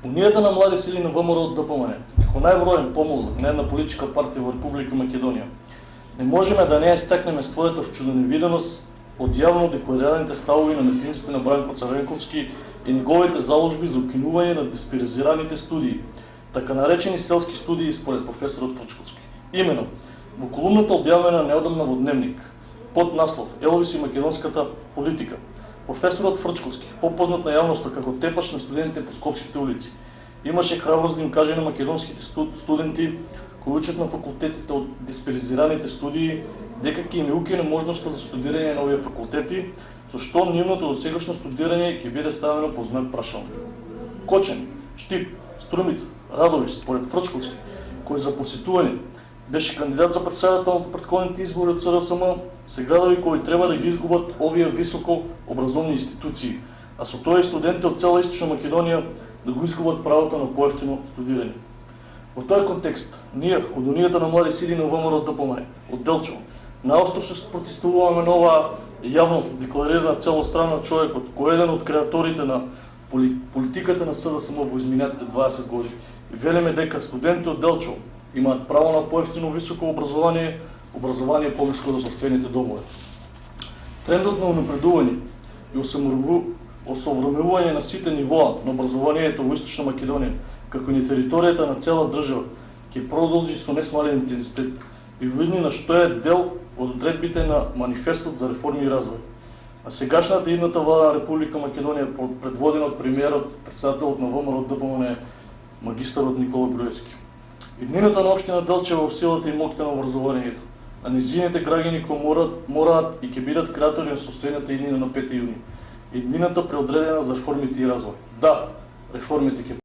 Унијата на млади сили на ВМРО ДПМН, како најброен помолник на една политичка партија во Република Македонија, не можеме да не ја истакнеме својата вчудоневиденост од јавно декларираните ставови на митинците на Бранко Црвенковски и неговите заложби за укинување на дисперзираните студии, така наречени селски студии според професорот Фрчковски. Имено, во колумната објавена неодамна во Дневник, под наслов Елвис и македонската политика, професорот Фрчковски, попознат на јавноста како тепач на студентите по скопските улици, имаше храброст да им каже на македонските студенти кои учат на факултетите од дисперзираните студии дека ќе им укине можноста за студирање на овие факултети, со што нивното досегашно студирање ќе биде ставено под знак прашалник. Кочани, Штип, Струмица, Радовиш, според Фрчковски, кој за посетување беше кандидат за председател на претходните избори од СДСМ, се градови кои треба да ги изгубат овие високо образовни институции, а со тоа и студенти од цела Источна Македонија да го изгубат правото на поевтино студирање. Во тој контекст, ние од Унијата на млади сили на ВМРО ДПМН, од Делчево, наостро се протестуваме на оваа јавно декларирана целострана човекот, кој е еден од креаторите на политиката на СДСМ во изминатите 20 години. И велиме дека студенти од Делчево имаат право на поевтино високо образование поблиску до собствените домове. Трендот на унапредување и осовремување на сите нивоа на образованието во Источна Македонија, како и на територијата на цела држава, ќе продолжи со несмален интензитет и видни на што е дел од одредбите на Манифестот за реформи и развој. А сегашната идната влада на Република Македонија, предводена од премиерот, председателот на ВМРО ДПМН, магистарот Никола Груевски. Иднината на општина Делчево во силата и моќта на образованието, а низините граѓани кои мораат и ќе бидат креатори на собствената иднина на 5 јуни. Иднината преодредена за реформите и развој. Да, реформите ќе